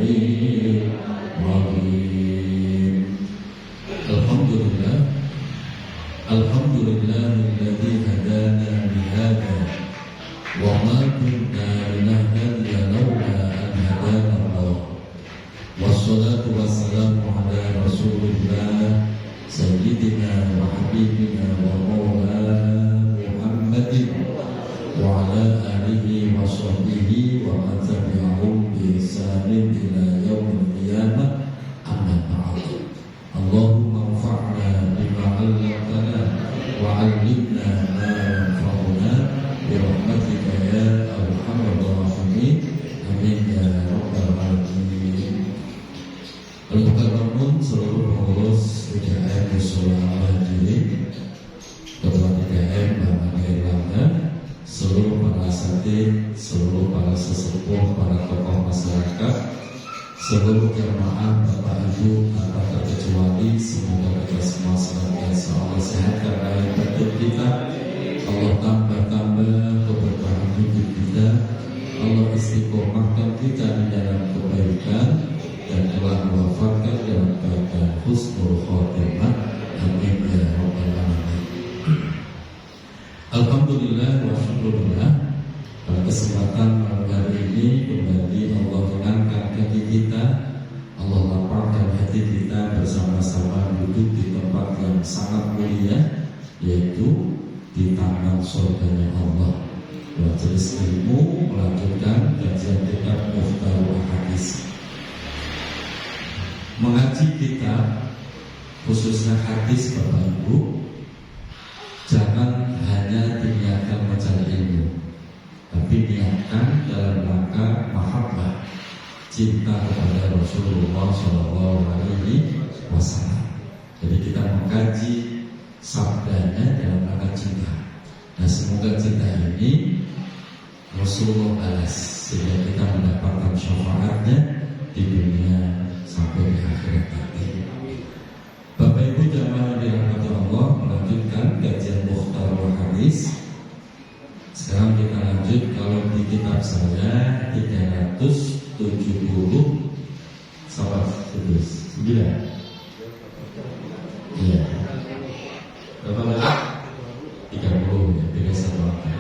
Bismillahirrahmanirrahim. Alhamdulillahilladzi hadana lihada wa ma kunna linahtadiya laula an hadana Allah. Wassalatu wassalamu ala Rasulillah sayyidina wa habibina wa maulana Muhammadin wa ala alihi wa sahbihi wa man tabi'ahum bi ihsanin ila yaumil qiyamah. Amma ba'd. Allahumma anfa'na bima 'allamtana wa 'allimna ma yanfa'una bi rahmatika ya arhamar rahimin. Amin ya rabbal alamin. Al-Mukarramun seluruh pengurus UKM Musola Al-Hadirin, Ketua DKM Bapak Erlangga, seluruh para asatid, seluruh para sesepuh, para tokoh masyarakat, seluruh jamaah Bapak Ibu tanpa terkecuali, semoga kita semua senantiasa Allah sehatkan lahir batin kita, Allah tambah keberkahan hidup kita, Allah istiqomahkan kita di dalam kebaikan dan telah mewafatkan dalam keadaan husnul khotimah. Amin ya rabbal alamin. Alhamdulillah wa syukurillah, pada kesempatan malam hari ini kembali Allah mengangkat kaki kita, Allah lapangkan hati kita bersama-sama duduk di tempat yang sangat mulia, yaitu di taman surganya Allah. Majelis ilmu melanjutkan kajian kitab Muftarul Hadis. Mengaji kita, khususnya hadis Bapak Ibu, jangan hanya diniatkan mencari ilmu, tapi niatkan dalam rangka mahabbah, cinta kepada Rasulullah SAW. Jadi kita mengkaji sabdanya dalam rangka cinta. Nah, semoga cinta ini Rasulullah balas sehingga kita mendapatkan syafaatnya di dunia sampai di akhirat nanti. Bapak Ibu jamaah dirahmati Allah, melanjutkan kajian Muftarul Hadis. Sekarang kita lanjut, kalau di kitab saya 370 sahabat 9. Iya. Berapa banyak? 30 ya, beda satu angka.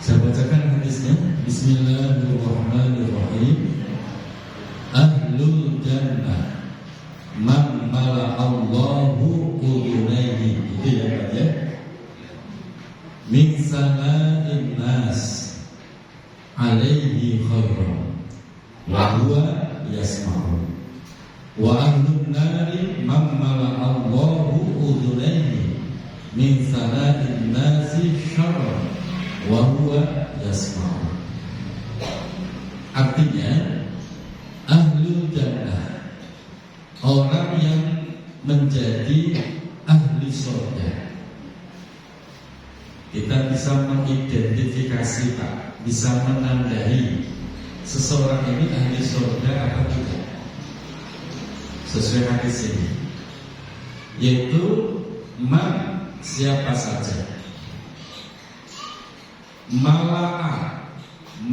Saya bacakan hadisnya. Bismillahirrahmanirrahim. Ahlul jannah man mala'allahu udunaihi. Itu ya Pak ya. Min sana'in nas alaihi khairan wa huwa yasma'u. Wa ahlun nari man mala'allahu udunaihi min sana'in nasi syarran wa huwa yasma'u. Artinya ahlul jannah, orang yang menjadi ahli surga. Kita bisa mengidentifikasi Pak, bisa menandai seseorang ini ahli surga atau tidak sesuai hadis ini, yaitu man, siapa saja,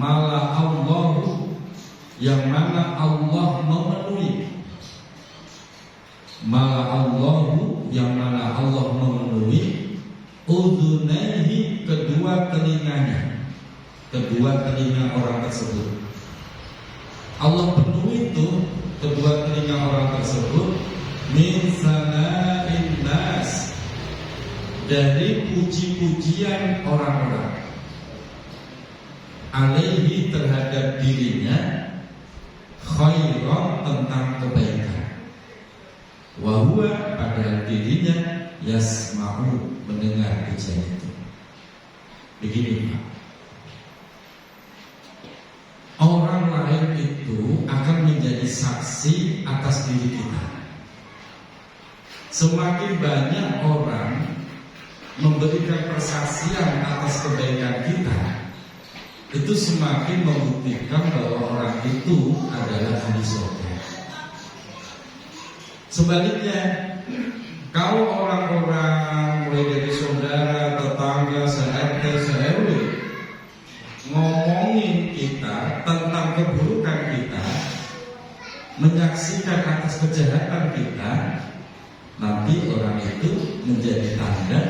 Allahu, yang mana Allah memenuhi, Allahu, yang mana Allah memenuhi, udunaihi, kedua telinganya, kedua telinga orang tersebut. Allah penuhi itu kedua telinga orang tersebut min sana'in nas, dari puji-pujian orang-orang, alaihi, terhadap dirinya, khairan, tentang kebaikan, wa huwa, pada dirinya, yasma'u, mendengar pujian itu. Begini Pak, orang lain itu akan menjadi saksi atas diri kita. Semakin banyak orang memberikan persaksian atas kebaikan kita, itu semakin membuktikan bahwa orang itu adalah ahli surga. Sebaliknya, kalau orang-orang mulai dari saudara, tetangga, se-RT, se-RW ngomongin kita tentang keburukan kita, menyaksikan atas kejahatan kita, nanti orang itu menjadi tanda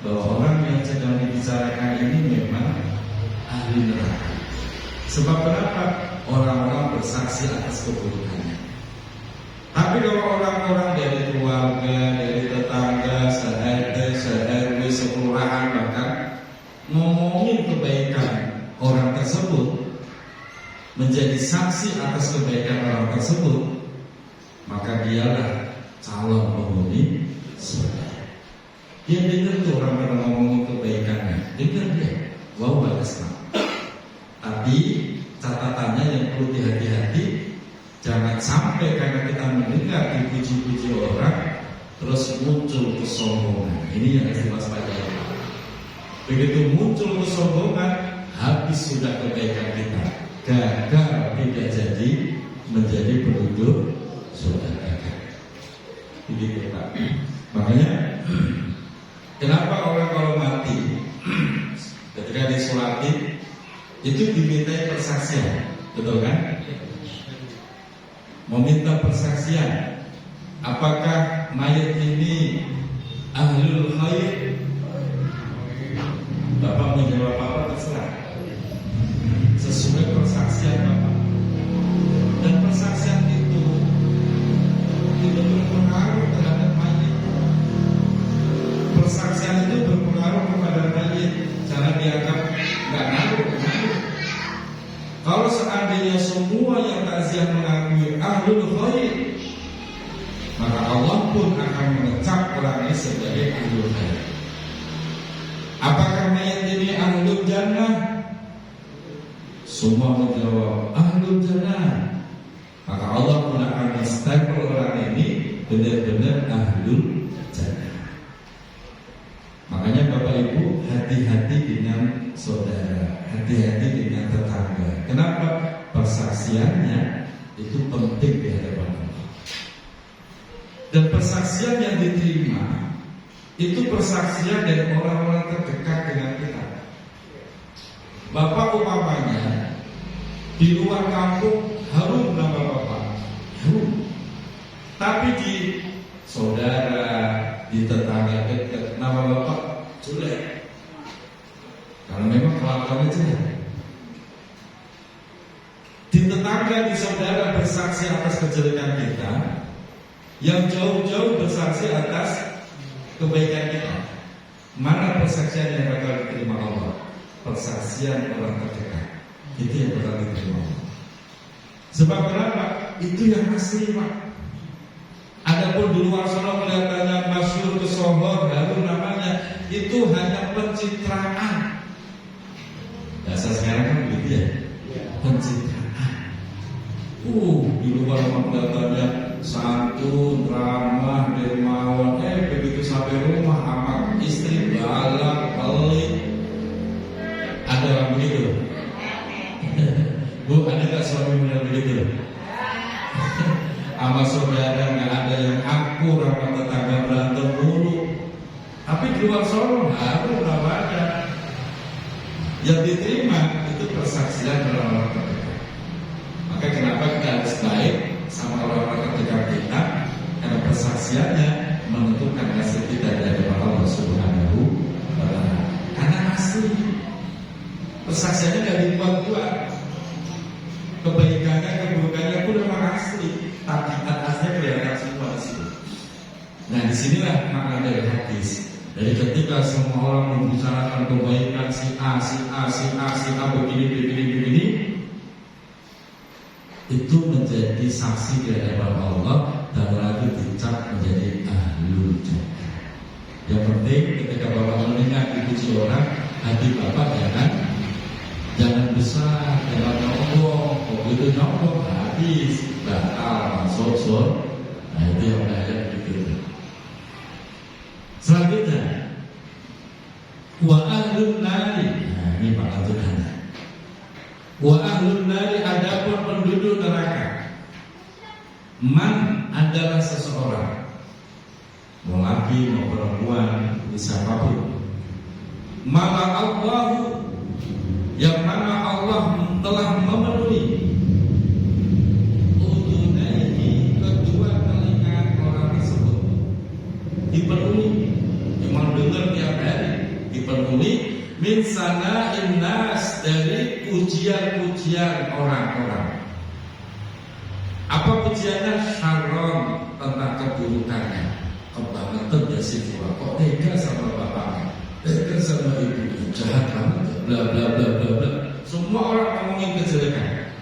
bahwa orang yang sedang dibicarakan ini memang ahli neraka. Sebab kenapa? Orang-orang bersaksi atas keburukannya. Tapi kalau orang-orang dari keluarga, dari tetangga, se-RT, se-RW, sekelurahan bahkan ngomongin kebaikan orang tersebut, menjadi saksi atas kebaikan orang tersebut, maka dialah calon penghuni surga. Dia dengar tuh orang pada ngomongin kebaikannya, dengar dia, wow bagus lah. Tapi catatannya yang perlu dihati-hati, jangan sampai karena kita mendengar dipuji-puji orang terus muncul kesombongan. Ini yang harus diwaspadai. Begitu muncul kesombongan, habis sudah kebaikan kita, gagal tidak jadi menjadi penduduk surga. Begitu Pak. Makanya kenapa orang kalau mati ketika disolati itu dimintai persaksian, betul kan? Meminta persaksian. Apakah mayat ini ahlul khair? Bapak menjawab apa terserah. Sesuai persaksian Bapak. Dan persaksian itu tidak berpengaruh terhadap mayat. Persaksian itu berpengaruh kepada mayat. Cara dianggap nggak ngaruh. Kalau seandainya semua yang takziah mengakui ahlul khair, maka Allah pun akan mengecap orang ini sebagai ahlul khair. Apakah mayat ini ahlul jannah? Semua menjawab ahlul jannah. Maka Allah pun akan menstempel orang ini benar-benar ahlul jannah. Makanya Bapak Ibu, hati-hati dengan saudara, hati-hati dengan tetangga. Kenapa? Persaksiannya itu penting di hadapan Allah. Dan persaksian yang diterima itu persaksian dari orang-orang terdekat dengan kita. Bapak umpamanya di luar kampung harum nama Bapak, harum. Tapi di saudara, di tetangga dekat nama Bapak jelek. Karena memang kelakuannya jelek. Di tetangga, di saudara bersaksi atas kejelekan kita, yang jauh-jauh bersaksi atas kebaikan kita. Mana persaksian yang bakal diterima Allah? Persaksian orang terdekat. Itu yang bakal diterima Allah. Sebab kenapa? Itu yang asli Pak. Adapun di luar sana kelihatannya masyhur kesombong, baru namanya itu hanya pencitraan. Bahasa sekarang kan begitu ya, pencitraan. Di luar rumah kelihatannya santun, ramah, dermawan. Begitu sampai rumah amat istri balak, pelit. Ada orang begitu? Bu, ada nggak suami benar begitu? Sama saudara nggak ada yang akur, sama tetangga berantem mulu. Tapi di luar sana harus ada. Yang diterima itu persaksian orang-orang terdekat. Maka kenapa kita harus baik sama orang-orang terdekat kita? Karena persaksiannya menentukan hasil kita dari Allah Subhanahu wa Ta'ala. Karena asli persaksiannya nggak dibuat-buat. Kebaikannya, keburukannya pun memang asli. Tabiat aslinya kelihatan semua di situ. Nah, disinilah makna dari hadis. Jadi ketika semua orang membicarakan kebaikan si A begini, itu menjadi saksi di hadapan Allah dan lagi dicap menjadi ahlul jannah. Yang penting ketika Bapak mendengar dipuji orang, hati Bapak jangan besar, jangan nyombong. Begitu nyombong habis batal masuk surga. Nah, itu yang ada begitu. Selanjutnya, wa ahlun nari. Nah, ini Pak lanjutannya. Wa ahlun nari, adapun penduduk neraka. Man adalah seseorang, mau laki mau perempuan, siapapun. Mala Allahu, yang mana Allah telah memenuhi udunai min sana'in nas, dari pujian-pujian orang-orang. Apa pujiannya? Syarron, tentang keburukannya. Kebangetan ya si tua, kok tega sama bapaknya, tega sama ibunya, jahat banget, bla bla bla bla bla. Semua orang ngomongin kejelekan.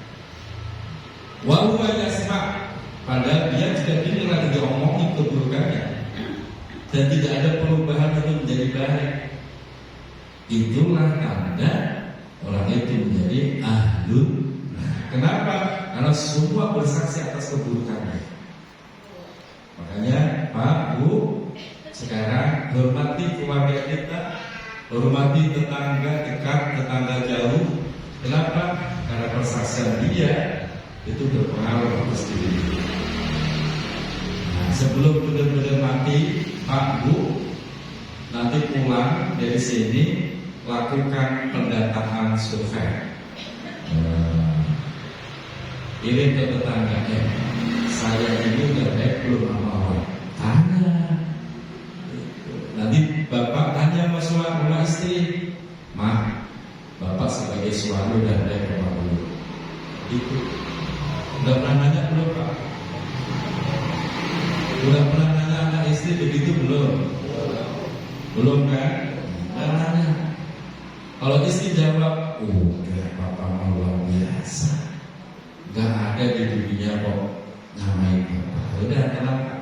Wa huwa yasma', padahal dia tidak dengar lagi ngomongin keburukannya, dan tidak ada perubahan itu menjadi baik. Itulah tanda orang itu menjadi ahlun. Kenapa? Karena semua bersaksi atas keburukannya. Makanya Pak, Bu, sekarang hormati keluarga kita, hormati tetangga dekat, tetangga jauh. Kenapa? Karena persaksian dia itu berpengaruh atas diri. Nah, sebelum benar-benar mati, Pak, Bu, nanti pulang dari sini lakukan pendataan survei. Kirim ke tetangganya, saya ini udah baik belum sama orang? Tanya. Nanti bapak tanya sama istri, "Mah, bapak sebagai suami udah baik apa belum?" Itu udah pernah nanya belum, Pak? Udah pernah nanya anak istri begitu belum? Belum kan? Udah nanya. Kalau istri jawab, udah papa mau luar biasa, gak ada di dunia kok namanya bapak. Udah, kenapa?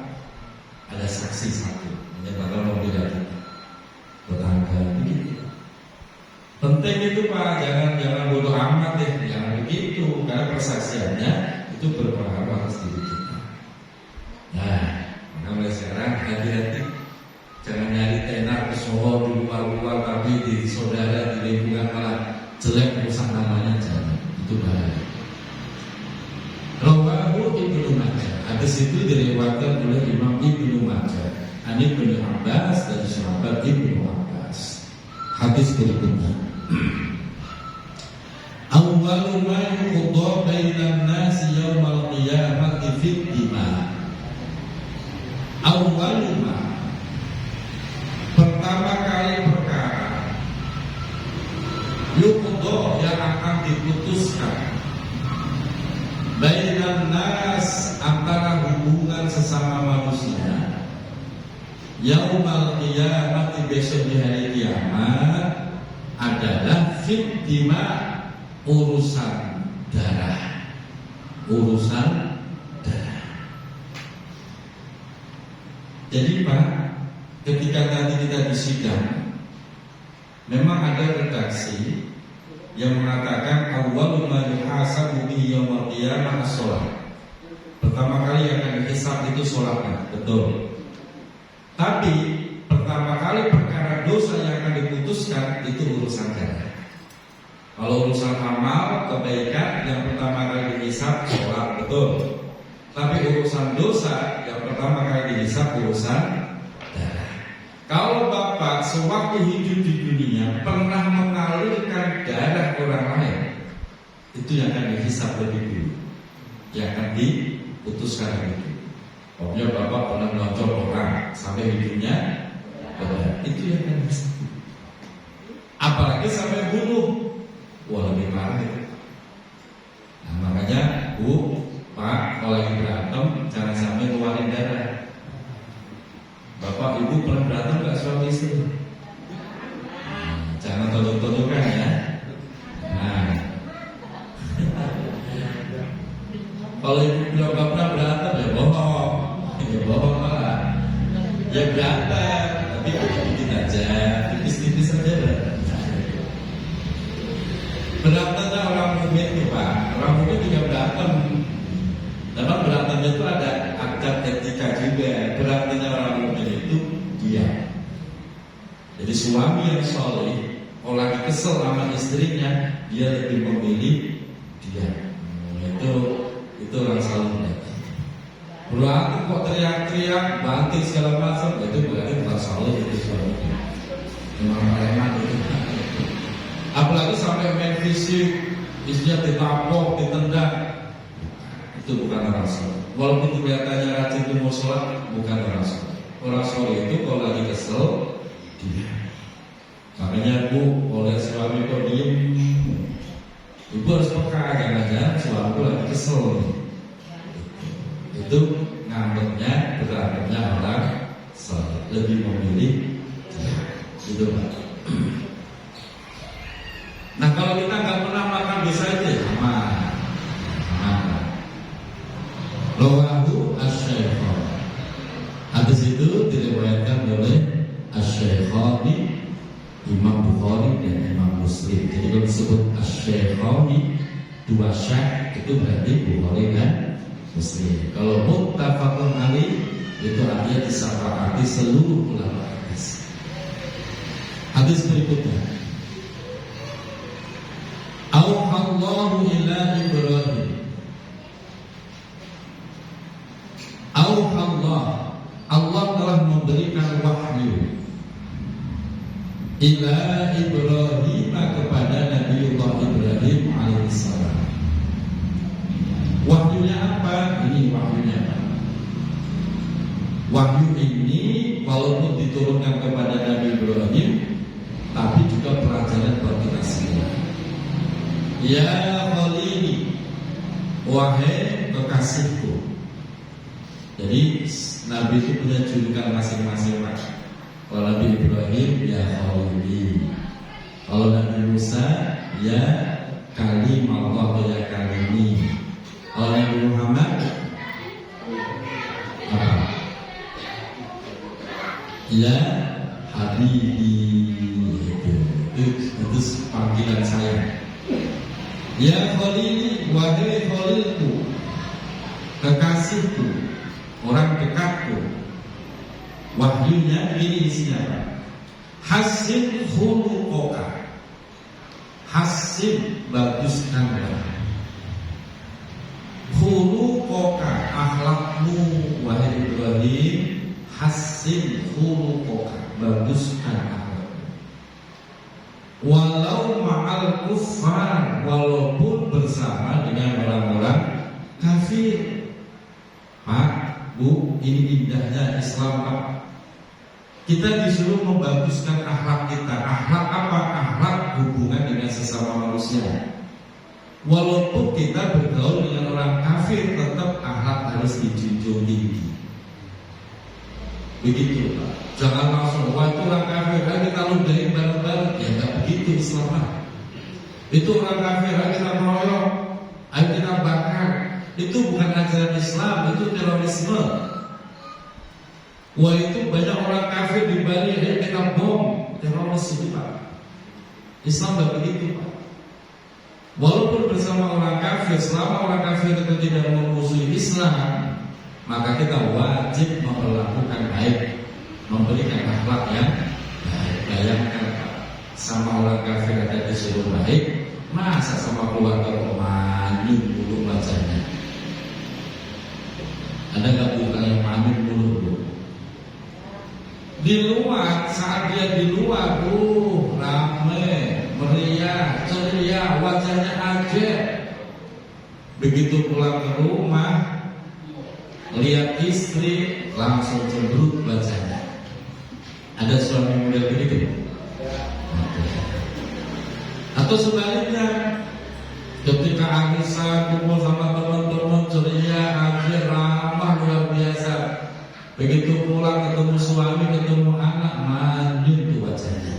Ada saksi satu menyatakan mobil kita, tetangga begitu. Penting itu Pak, jangan bodoh amat deh, jangan begitu, karena persaksiannya itu berpengaruh atas diri kita. Nah, maka mulai sekarang hati-hati, jangan nyari tenar kesohor di luar-luar, tapi di saudara di lingkungan malah jelek, rusak namanya, jangan, itu bahaya. Rawahu Ibnu Majah. Hadis itu diriwayatkan oleh Imam Ibnu Majah, Ani bin Abbas dan sahabat Ibnu Abbas. Hadis berikutnya. Awwalu ma yuqda bainan nasi yaumal qiyamati fid dima. Awwalu ma, pertama kali perkara yuqda yang akan diputuskan bainan nas, antara hubungan sesama manusia, yaumal qiyamati, besok di hari kiamat, adalah fit dima, urusan darah. Urusan darah. Jadi Pak, ketika nanti kita disidang, memang ada redaksi yang mengatakan awwalu ma yuhasabu bihi yaumil qiyamah as-shalah. Pertama kali yang akan dihisab itu sholatnya, betul. Tapi pertama kali perkara dosa yang akan diputuskan itu urusan darah. Kalau urusan amal kebaikan yang pertama kali dihisab sholat, betul. Tapi urusan dosa yang pertama kali dihisab urusan darah. Kalau Bapak sewaktu hidup di dunia pernah mengalirkan darah orang lain, itu yang akan dihisab lebih dulu, yang akan diputuskan lebih dulu. Pokoknya Bapak pernah meloncok orang sampai hidupnya, itu yang akan dihisab. Apalagi sampai bunuh, wah lebih parah itu. Nah, makanya Bu, Pak, kalau lagi berantem jangan sampai ngeluarin darah. Bapak Ibu pernah berantem gak suami istri? Jangan tutup-tutupkan ya. Nah, kalau ibu bilang gak pernah berantem ya bohong, malah. Ya berantem, tapi dikit aja, tipis-tipis aja berantem. Berantemnya orang mukmin itu Pak, orang mukmin juga berantem. Memang berantemnya itu ada adab etika juga. Berantemnya orang mukmin itu diam. Jadi suami yang soleh, kalau lagi kesel sama istrinya, dia lebih memilih diam. Itu orang saleh. Berantem kok teriak-teriak, banting segala macam, itu berarti bukan saleh, itu suami. Memang preman itu. Apalagi sampai main fisik, istrinya ditapok, ditendang, itu bukan orang soleh. Walaupun kelihatannya rajin itu mau sholat, bukan orang soleh. Orang soleh itu kalau lagi kesel, dia. Makanya Bu, oleh suami kok diem, Ibu harus peka, jangan-jangan suami lagi kesel. Itu ngambeknya, berantemnya orang lebih memilih itu Pak. Nah kalau kita nggak pernah makan dosa itu aman. Rawahu asy-Syaikhan. Hadis itu diriwayatkan oleh asy-Syaikhan, Imam Bukhari dan Imam Muslim. Jadi kalau disebut asy-Syaikhan, dua syekh itu berarti Bukhari dan Muslim. Kalau muttafaqun alaih itu artinya disepakati seluruh ulama hadis. Hadis berikutnya. Auhallahu ila Ibrahim. Auhallah, Allah telah memberikan wahyu ila Ibrahim kepada Nabiullah Ibrahim alaihissalam. Wahyunya apa? Ini wahyunya. Wahyu ini walaupun diturunkan kepada Nabi Ibrahim, tapi juga pelajaran buat kita semua. Ya Khalili, wahai kekasihku. Jadi Nabi itu punya julukan masing-masing Pak. Kalau Nabi Ibrahim ya Khalili, kalau Nabi Musa ya Kalimullah ya Kalimi, kalau Nabi Muhammad apa? Ya Habibi. Itu panggilan saya. Ya Khalili, wahai Khalilku, kekasihku, orang dekatku. Wahyunya ini isinya apa? Hasin khuluqoka, hasin baguskanlah khuluqoka, akhlakmu wahai Ibrahim. Hasin khuluqoka, baguskan akhlakmu. Walau ma'al kuffar, walaupun bersama dengan orang-orang kafir. Pak, Bu, ini indahnya Islam Pak. Kita disuruh membaguskan akhlak kita. Akhlak apa? Akhlak hubungan dengan sesama manusia. Walaupun kita bergaul dengan orang kafir, tetap akhlak harus dijunjung tinggi. Begitu Pak. Jangan langsung, wah itu orang kafir, kita ludahin bareng-bareng. Ya nggak begitu Islam. Itu orang kafir, kita meroyok, ayo kita bakar. Itu bukan ajaran Islam, itu terorisme. Wah itu banyak orang kafir di Bali, ayo kita bom. Teroris itu Pak. Islam nggak begitu Pak. Walaupun bersama orang kafir, selama orang kafir itu tidak memusuhi Islam, maka kita wajib memperlakukan baik, memberikan akhlak yang baik. Bayangkan Pak, sama orang kafir ada disuruh baik, masa sama keluarga manyun dulu wajahnya? Ada nggak bukan yang manyun dulu? Di luar, saat dia di luar, rame, meriah, ceria, wajahnya aja. Begitu pulang ke rumah, lihat istri, langsung cemberut wajahnya. Ada suami model begitu? Atau sebaliknya, ketika Anissa kumpul sama teman-teman ceria, akhir, ramah, luar biasa. Begitu pulang ketemu suami, ketemu anak, manyun tuh wajahnya.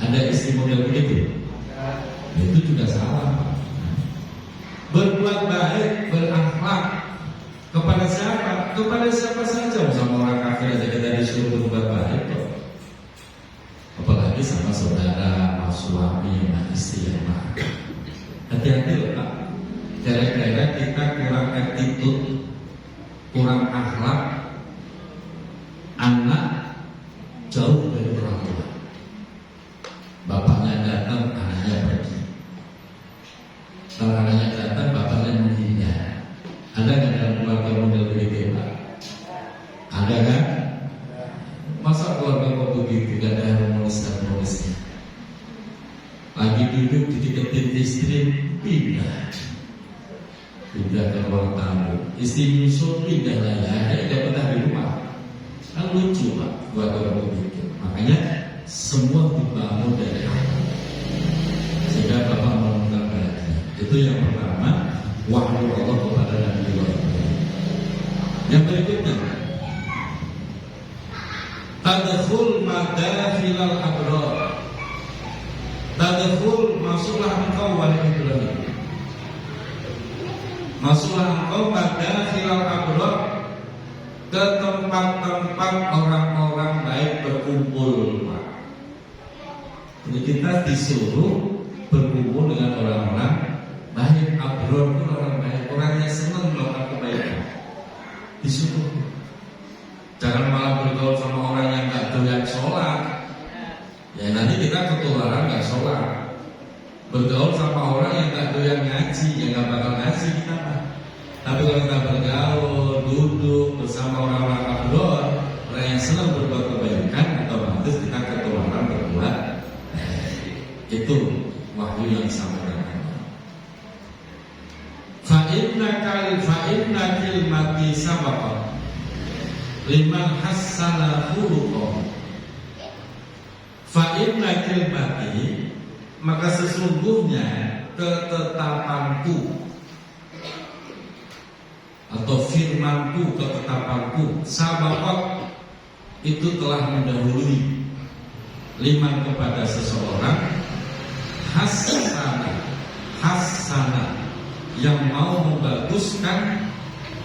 Ada istri model begitu? Itu juga salah. Berbuat baik, berakhlak kepada siapa? Kepada siapa saja. Sama orang kafir aja kita disuruh berbuat baik kok. Apalagi sama saudara, sama suami, sama istri yang baik. Hati-hati loh Pak. Kira-kira kita kurang attitude, kurang akhlak, anak jauh dari orang tua. Bapaknya datang, anaknya pergi. Kalau anaknya datang, bapaknya menghindar. Ada nggak dalam keluarga model begitu Pak? Ada kan? Masa keluarga kok begitu? Gak ada harmonisnya. Lagi duduk dideketin istri, pindah ke ruang tamu. Istri nyusul, pindah lah ya. Dia tidak betah di rumah. Kan lucu Pak, keluarga begitu. Makanya semua dibangun dari Allah sehingga Bapak menemukan bahagia. Itu yang pertama, wahyu Allah kepada Nabi Ibrahim. Yang berikutnya, tadkhul madakhilal abrar. Tadkhul, masuklah engkau wahai Ibrahim, masuklah engkau madakhilal abrar, ke tempat-tempat orang-orang baik berkumpul. Jadi kita disuruh berkumpul dengan orang-orang baik. Abrar itu orang baik, orang yang senang melakukan kebaikan. Disuruh. Jangan malah bergaul sama orang yang nggak doyan sholat. Ya nanti kita ketularan nggak sholat. Bergaul sama orang yang nggak doyan ngaji, yang nggak bakal ngaji kita. Tapi kalau kita bergaul, duduk bersama orang-orang abrar, orang yang senang berbuat kebaikan, otomatis kita ketularan berbuat. Itu wahyu yang disampaikan. Fa'innakil mati sabaqah liman hassana khuluqah. Fa'innakil mati, maka sesungguhnya ketetapanku atau firmanku, ketetapanku sabaqah itu telah mendahului liman kepada seseorang hasana yang mau membaguskan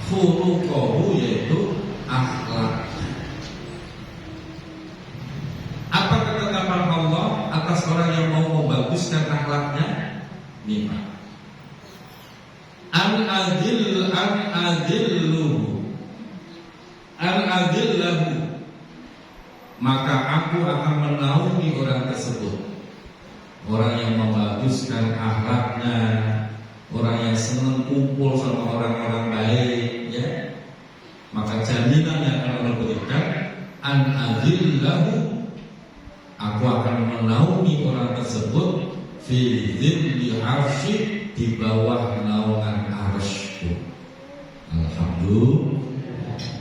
khuluqahu, yaitu akhlak. Apa ketetapan Allah atas orang yang mau membaguskan akhlaknya? Lima. An adillahu, maka aku akan menaungi orang tersebut. Orang yang membaguskan akhlaknya, orang yang senang kumpul sama orang-orang baik, ya, maka jaminan yang akan Allah berikan, an adillahu, aku akan menaungi orang tersebut fi dzilli arsy, di bawah naungan arsy. Alhamdulillah.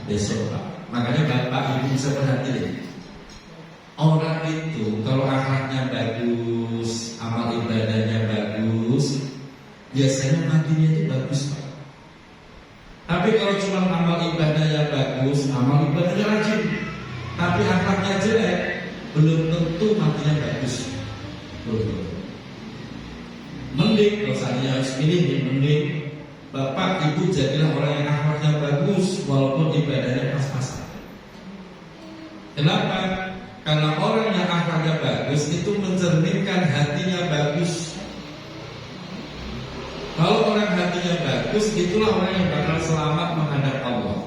Besok Pak, makanya Bapak Ibu bisa perhatiin, orang itu kalau akhlaknya bagus, amal ibadahnya bagus, biasanya matinya itu bagus Pak. Tapi kalau cuma amal ibadahnya bagus, amal ibadahnya rajin, tapi akhlaknya jelek, belum tentu matinya bagus. Belum. Mending, kalau saya harus pilih, mending Bapak Ibu jadilah orang yang akhlaknya bagus, walaupun ibadahnya pas-pasan. Kenapa? Karena orang yang akhlaknya bagus itu mencerminkan hatinya bagus. Kalau orang hatinya bagus, itulah orang yang bakal selamat menghadap Allah.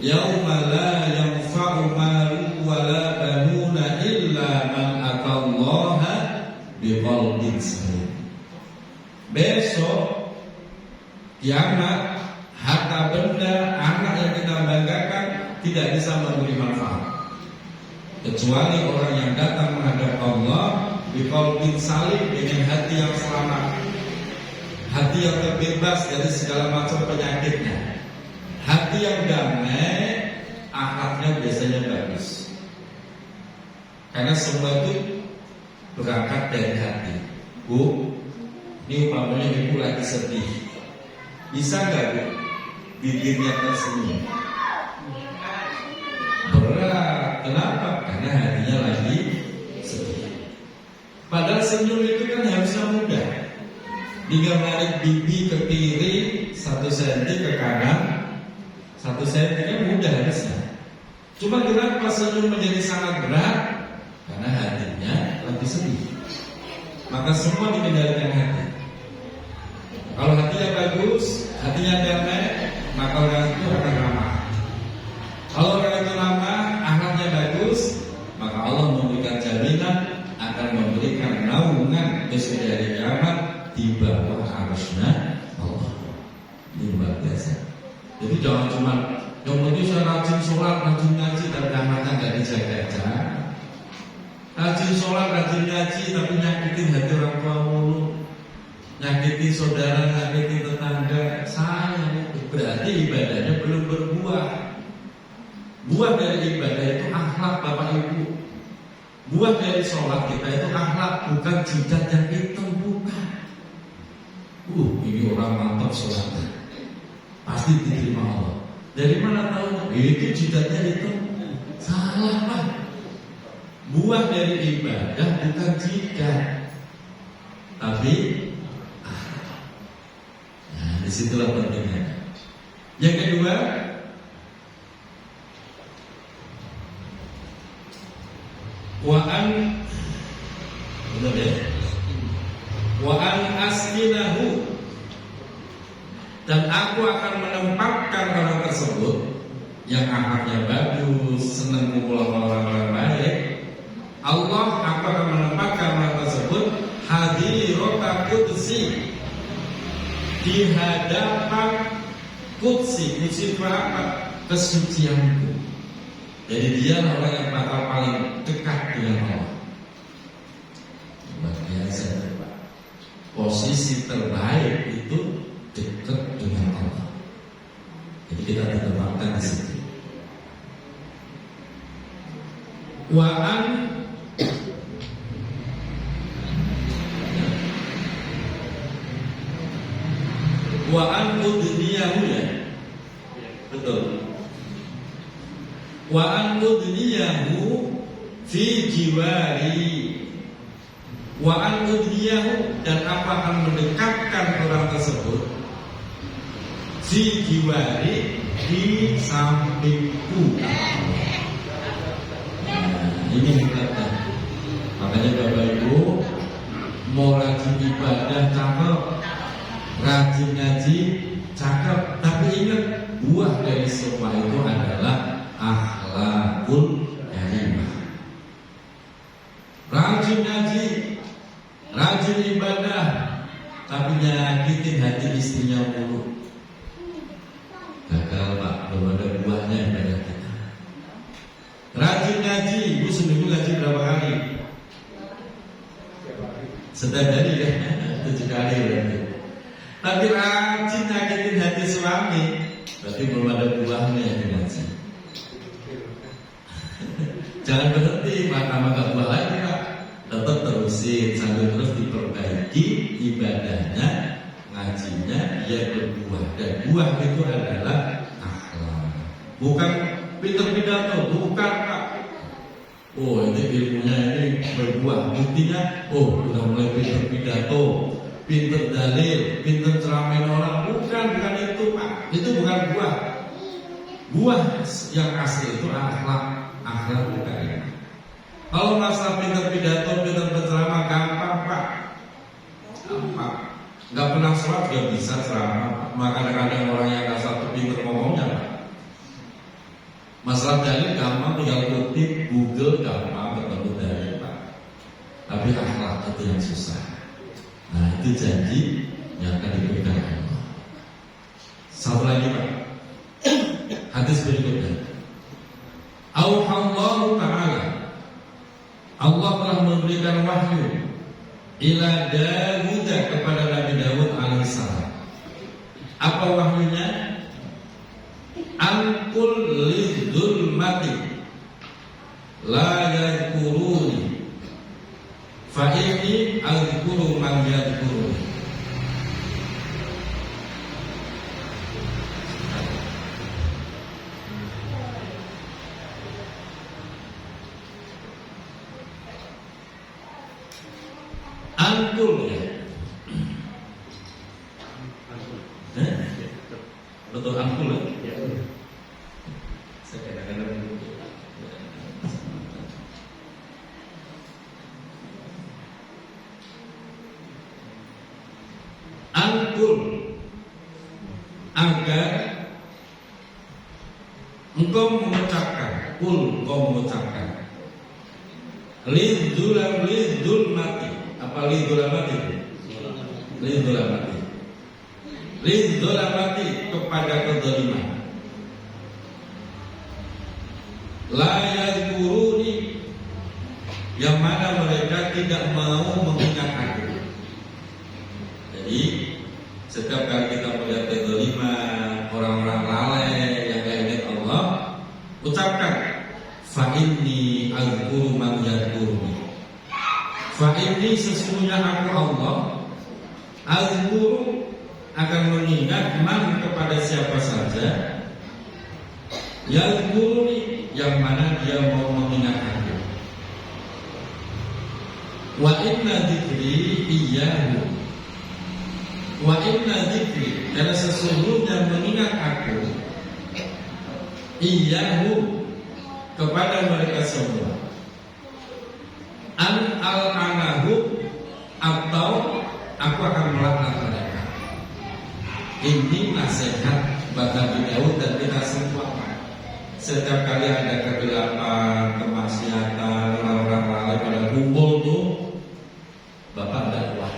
Yauma la yanfa'u malun wala banuna illa man atallaha biqalbin salim. Besok kiamat, harta benda, anak yang kita banggakan tidak bisa memberi manfaat, kecuali orang yang datang menghadap Allah biqalbin salim, dengan hati yang selamat, hati yang terbebas dari segala macam penyakitnya, hati yang damai, akhlaknya biasanya bagus. Karena semua itu berangkat dari hati. Bu, ini umpamanya ibu lagi sedih, bisa nggak Bu bibirnya tersenyum? Berat. Kenapa? Karena hatinya lagi sedih. Padahal senyum itu kan harusnya mudah. Tinggal narik bibi ke kiri 1 cm, ke kanan 1 cm, kan mudah harusnya. Cuma kenapa senyum menjadi sangat berat? Karena hatinya lagi sedih. Maka semua dikendalikan hati. Kalau hatinya bagus, hatinya damai, maka orang itu akan ramah. Kalau orang itu ramah, akhlaknya bagus, maka Allah memberikan jaminan akan memberikan naungan besok dari kiamat di bawah arasnya Allah. Ini luar biasa. Jadi jangan cuma yang penting saya rajin sholat, rajin ngaji, tapi akhlaknya nggak dijaga. Rajin sholat, rajin ngaji, tapi nyakitin hati orang tua mulu, nyakitin saudara, nyakitin tetangga, sayang itu. Berarti ibadahnya belum berbuah. Buah dari ibadah itu akhlak Bapak Ibu. Buah dari sholat kita itu akhlak, bukan jidat yang hitam, bukan. Ini orang mantap sholatnya, pasti diterima Allah. Dari mana tahu? Itu jidatnya hitam. Salah Pak. Buah dari ibadah bukan jidat, tapi nah, disitulah pentingnya. Yang kedua, benar ya? Askinahu, dan aku akan menempatkan orang tersebut yang akhlaknya bagus, senang kumpul sama orang-orang baik. Allah akan menempatkan orang tersebut hadirata qudsi, di hadapan qudsi itu apa? Kesucianku. Jadi dia orang yang bakal paling dekat dengan Allah. Luar biasa, Pak. Posisi terbaik itu dekat dengan Allah. Jadi kita ditempatkan di situ. Wa'an udniyahu ya, betul. Wa'an udniyahu fi jiwari. Wa'an udniyahu, dan apa akan mendekatkan orang tersebut fi jiwari, di sampingku. Ini kata. Makanya Bapak Ibu mau rajin ibadah cakep, rajin ngaji cakep, tapi ingat buah dari semua itu adalah akhlakul karimah. Rajin ngaji, rajin ibadah, tapi nyakitin hati istrinya mulu. Gagal Pak, belum ada buahnya ibadah kita. Rajin ngaji, ibu seminggu ngaji berapa kali? Setiap hari ya, 7 kali berarti. Tapi rajin nyakitin hati suami, berarti belum ada buahnya yang ngaji. Jangan berhenti, maka buah lagi Pak. Tetap terusin sambil terus diperbaiki ibadahnya, ngajinya, ya berbuah. Dan buah itu adalah akhlak. Bukan pinter pidato, bukan Pak. Oh ini ilmunya ini berbuah. Buktinya, oh udah mulai pinter pidato, pinter dalil, pinter ceramain orang. Bukan itu Pak. Itu bukan buah. Buah yang asli itu akhlak bukan. Kalau masa pinter pidato, pinter berceramah gampang Pak. Gampang. Gak pernah sholat gak bisa ceramah. Maka kadang-kadang orang yang gak satu pinter ngomongnya Pak. Masalah dalil gampang, tinggal kutip Google gampang ketemu dalil Pak. Tapi akhlak itu yang susah. Nah itu janji yang akan diberikan Allah. Satu lagi Pak, hadis berikutnya. Auhallahu ta'ala, Allah telah memberikan wahyu ila Dawud, kepada Nabi Dawud alaihissalam. Apa wahyunya? Angkul lidzulmati la yadhkuruni fa inni adhkuru man yadhkuruni. Angkul ya. Betul angkul ya. Saya kadang-kadang angkul agar engkau mengucapkan, engkau mengucapkan lidul mati. Apa lidul mati? Lidul mati kepada kezaliman. La yadhkuruni, yang mana mereka tidak mau mengingat aku. Jadi setiap kali kita melihat kezaliman, orang-orang lalai yang gak ingat Allah, ucapkan fa inni azkuru man yadhkuruni. ini sesungguhnya aku Allah azkuru akan mengingat man kepada siapa saja yazkuruni yang mana dia mau mengingat aku. Wa inna dzikri iyyahu. Wa inna dzikri, karena sesungguhnya mengingat aku iyyahu kepada mereka semua. An al-anahu, atau aku akan melaknat mereka. Ini nasihat buat Nabi Daud dan kita semua. Setiap kali ada kegelapan, kemaksiatan, orang-orang lalai pada kumpul tuh, Bapak dakwah.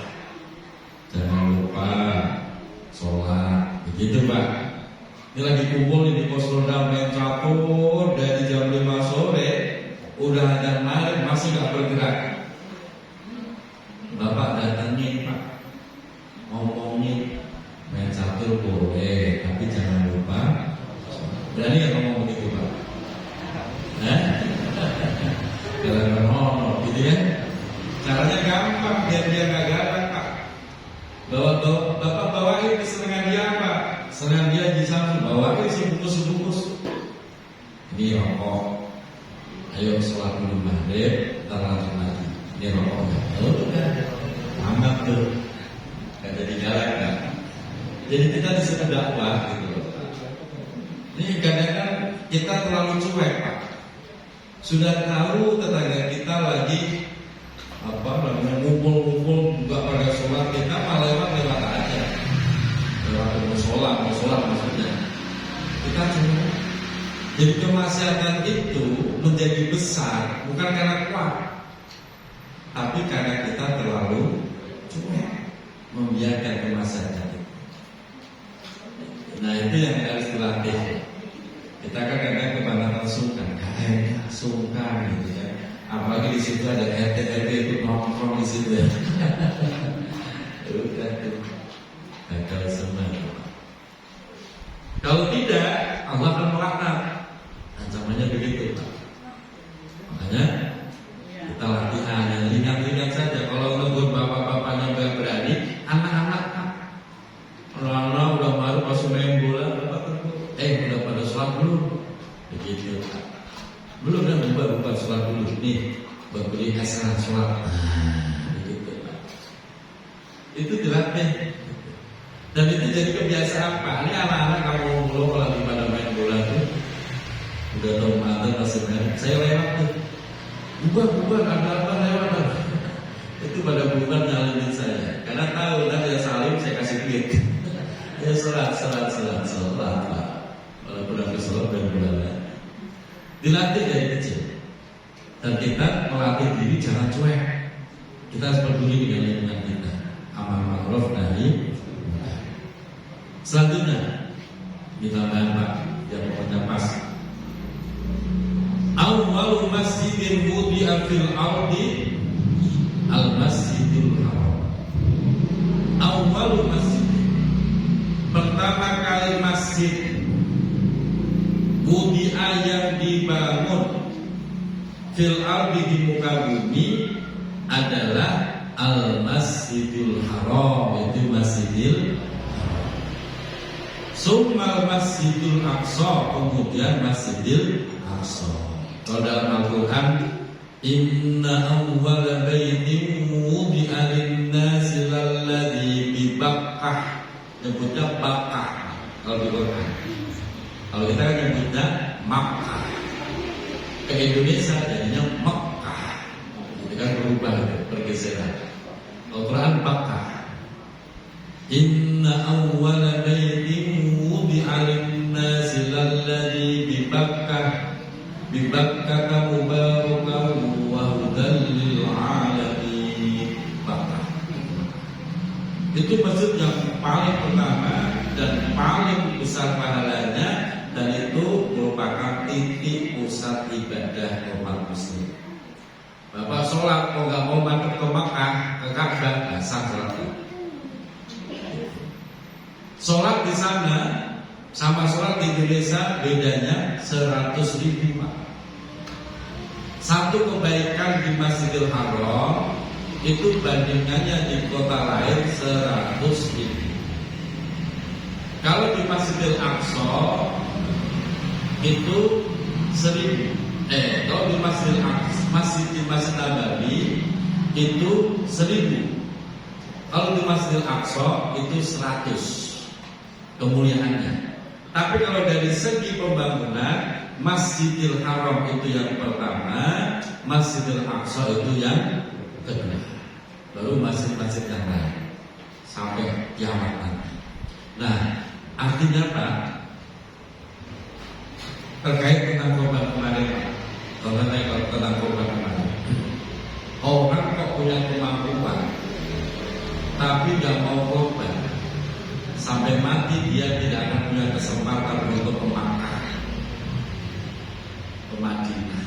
Jangan lupa sholat, begitu Pak. Ini lagi kumpul di pos ronda main catur dari jam 5 sore, udah ada malam masih nggak bergerak. Bapak datangin Pak, ngomongin main catur boleh, tapi jangan lupa. Berani nggak ngomong begitu Pak? Jangan ngomong, gitu ya. Caranya gampang, biar dia nggak galak Pak. Bapak bawain kesenangan dia Pak. Senang dia di sana, bawain sebungkus-sebungkus. Ini rokok. Ayo sholat dulu maghrib, ntar lanjut lagi. Ini rokoknya. Udah, amat tuh. Gak jadi galak kan? Jadi kita disuruh dakwah gitu loh. Ini kadang-kadang kita terlalu cuek Pak. Sudah tahu tetangga kita lagi ngumpul-ngumpul nggak pada sholat, kita malah lewat aja. Lewat mau sholat maksudnya. Kita cuma. Jadi kemaksiatan itu menjadi besar bukan karena kuat, tapi karena kita terlalu cuek membiarkan kemaksiatan itu. Nah itu yang harus dilatih. Kita kan kadang kebanyakan sungkan gitu ya. Apalagi di situ ada RT itu nongkrong di situ ya. Udah tuh gagal semua. Kalau tidak, Allah akan melaknat. Ancamannya begitu. Makanya kita latihan yang ringan-ringan saja. Kalau nunggu bapak-bapaknya nggak berani, anak-anak anak-anak udah baru masuk main bola, udah pada sholat belum? Begitu. Belum kan buka sholat dulu. Nih, beli asal sholat. Begitu. Itu dilatih. Dan itu jadi kebiasaan Pak. Ini anak-anak kamu kalau lagi pada main bola tuh udah tahu mantan masih main. Saya lewat tuh. Bubar ada apa lewat. Itu pada bubar nyalain saya. Karena tahu nanti ya salim saya kasih duit. Ya sholat Pak. Walaupun aku sholat dan bola. Dilatih dari kecil. Dan kita melatih diri jangan cuek. Kita harus peduli dengan lingkungan kita. Amar ma'ruf nahi. Selanjutnya kita bahas yang pokoknya pas. Awwalu masjidin wudi'a fil ardi al-masjidul haram. Awwalu masjid, pertama kali masjid wudi'a yang dibangun fil ardi di muka bumi adalah al-masjidul haram, itu masjidil Summal Masjidul Aqsa, kemudian Masjidil Aqsa. Kalau dalam Al-Quran, Inna awwala baitin wudi'a lin-nasi lalladzi bi Bakkah, nyebutnya Bakkah kalau di Quran. Kalau kita kan nyebutnya Makkah. Ke Indonesia jadinya Makkah. Itu kan berubah, pergeseran. Al-Quran Bakkah. Inna awwala baitin wudi'a lin-nasi lalladzi bi Bakkah mubarakan wa hudan lil alamin. Bakkah itu masjid yang paling pertama dan paling besar pahalanya, dan itu merupakan titik pusat ibadah umat muslim. Bapak sholat kalau nggak mau madep ke Makkah, ke Ka'bah, sah sholat. Sholat di sana sama sholat di Indonesia bedanya 100.000 Pak. Satu kebaikan di Masjidil Haram itu bandingannya di kota lain 100.000. Kalau di Masjidil Aqsa itu 1.000. Kalau di Masjid Nabawi itu 1.000. Kalau di Masjidil Aqsa itu 100 kemuliaannya. Tapi kalau dari segi pembangunan, Masjidil Haram itu yang pertama, Masjidil Aqsa itu yang kedua, baru masjid-masjid yang lain sampai kiamat nanti. Nah, artinya apa? Terkait tentang korban kemarin, tentang korban kemarin, orang kok punya kemampuan tapi nggak mau korban, sampai mati dia tidak akan punya kesempatan untuk ke Makkah, ke Madinah.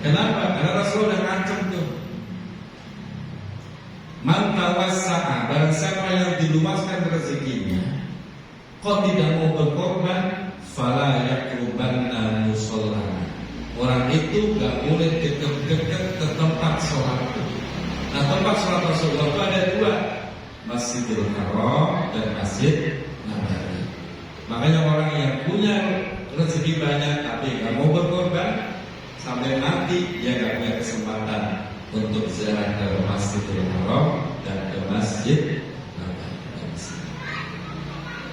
Kenapa? Karena Rasul udah ngancam tuh. Man tawassa'a, barang siapa yang diluaskan rezekinya, kok tidak mau berkorban, fala yakrubanna musallana. Orang itu gak boleh dekat-dekat ke tempat sholat. Nah, tempat sholat Rasulullah itu ada dua, Masjidil Haram dan Masjid Nabawi. Makanya orang yang punya rezeki banyak tapi gak mau berkorban, sampai mati dia gak punya kesempatan untuk ziarah ke Masjidil Haram dan ke Masjid Nabawi.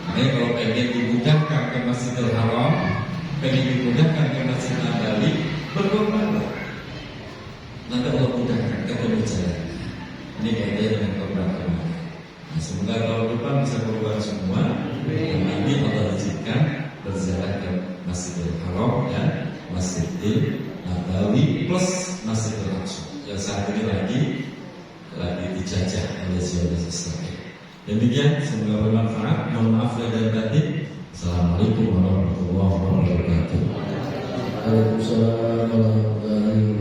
Makanya kalau pengen dimudahkan ke Masjidil Haram, pengen dimudahkan ke Masjid Nabawi, berkorbanlah. Nanti Allah mudahkan ketemu jalan. Ini kaitannya dengan korban kemarin. Nah, semoga tahun depan bisa berbuat semua. Dan nanti Allah izinkan berziarah ke Masjidil Haram dan Masjidil Nabawi plus Masjidil Aqsa yang saat ini lagi dijajah oleh Zionis Islam. Demikian, semoga bermanfaat. Mohon maaf lahir dan batin. Assalamualaikum warahmatullahi wabarakatuh. Waalaikumsalam warahmatullahi wabarakatuh.